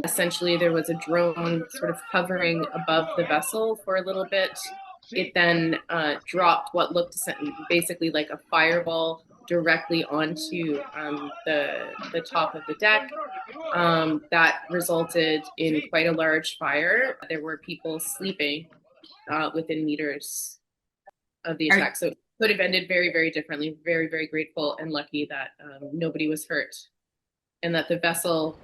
Essentially, there was a drone sort of hovering above the vessel for a little bit. It then dropped what looked basically like a fireball directly onto the top of the deck. That resulted in quite a large fire. There were people sleeping within meters of the Are, attack. So it could have ended very, very differently. Very, very grateful and lucky that nobody was hurt and that the vessel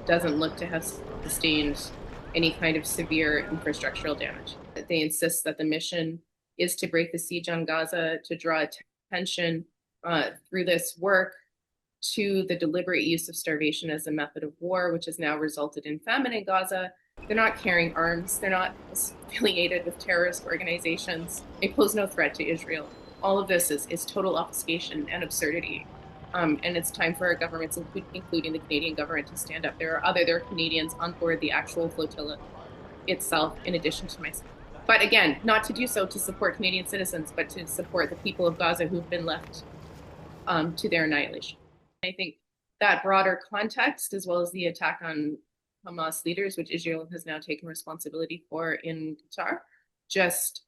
doesn't look to have sustained any kind of severe infrastructural damage. They insist that the mission is to break the siege on Gaza, to draw attention through this work to the deliberate use of starvation as a method of war, which has now resulted in famine in Gaza. They're not carrying arms. They're not affiliated with terrorist organizations. They pose no threat to Israel. All of this is total obfuscation and absurdity. And it's time for our governments, including the Canadian government, to stand up. There are Canadians on board the actual flotilla itself, in addition to myself. But again, not to do so to support Canadian citizens, but to support the people of Gaza who've been left to their annihilation. I think that broader context, as well as the attack on Hamas leaders, which Israel has now taken responsibility for in Qatar, just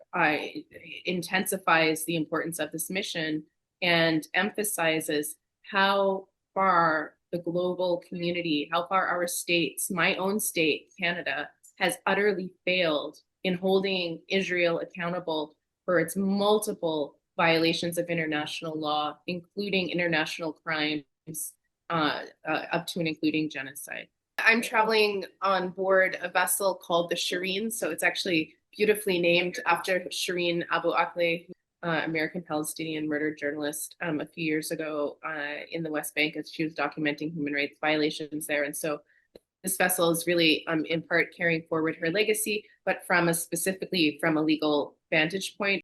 intensifies the importance of this mission and emphasizes how far the global community, how far our states, my own state, Canada, has utterly failed in holding Israel accountable for its multiple violations of international law, including international crimes, up to and including genocide. I'm traveling on board a vessel called the Shireen. So it's actually beautifully named after Shireen Abu Akleh, American Palestinian murdered journalist a few years ago in the West Bank as she was documenting human rights violations there. And so this vessel is really in part carrying forward her legacy, but specifically from a legal vantage point.